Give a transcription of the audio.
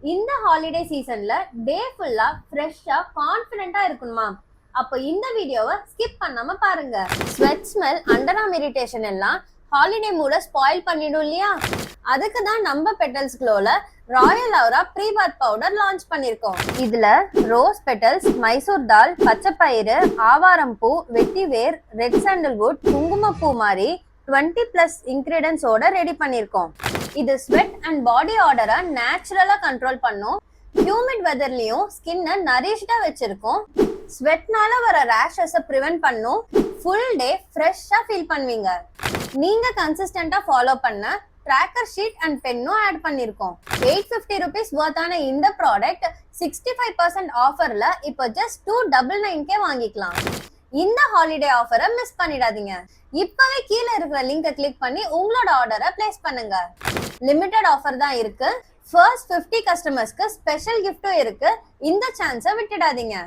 இந்த ஹாலிடே சீசன்ல டே ஃபுல்லா ஃப்ரெஷ்ஷா கான்ஃபிடென்ட்டா இருக்கணுமா? அப்போ இந்த வீடியோவை ஸ்கிப் பண்ணாம பாருங்க. Sweat smell, under arm irritation எல்லாம் ஹாலிடே மூட ஸ்பாயில் பண்ணிடும் இல்லையா? அதுக்கு தான் நம்ம பெட்டல்ஸ் க்ளோல royal aura pre bath powder launch பண்ணிருக்கோம். இதுல ரோஸ் பெட்டல்ஸ், மைசூர் தால், பச்சைப்பயிறு, ஆவாரம் பூ, வெட்டிவேர், ரெட் சாண்டல்வுட், குங்குமப்பூ மாதிரி 20+ இன்கிரிடியன்ஸோட ரெடி பண்ணிருக்கோம். இது ஸ்வெட் அண்ட் பாடி ஆர்டரை நேச்சுரலா கண்ட்ரோல் பண்ணும். ஹியூமிட் வெதர்லயும் ஸ்கின்னை நரிஷ்டா வச்சிருக்கோம். ஸ்வெட்னால வர ரேஷஸை ப்ரிவென்ட் பண்ணும். ஃபுல் டே ஃப்ரெஷ்ஷா ஃபீல் பண்ணுவீங்க. நீங்க கன்சிஸ்டன்டா ஃபாலோ பண்ண ட்ராக்கர் ஷீட் அண்ட் பென்னும் ஆட் பண்ணிருக்கோம். 850 rupees வர்த்தான இந்த ப்ராடக்ட் 65% ஆஃபர்ல இப்போ ஜஸ்ட் 299K வாங்கிக்கலாம். இந்த ஹாலிடே ஆஃபரை மிஸ் பண்ணிடாதீங்க. இப்பவே கீழே இருக்கிற லிங்கை கிளிக் பண்ணி உங்களோட ஆர்டரை பிளேஸ் பண்ணுங்க. லிமிடெட் ஆஃபர் தான் இருக்கு. ஃபர்ஸ்ட் 50 கஸ்டமர்ஸ்க்கு ஸ்பெஷல் கிஃப்ட்டும் இருக்கு. இந்த சான்ஸை விட்டுடாதீங்க.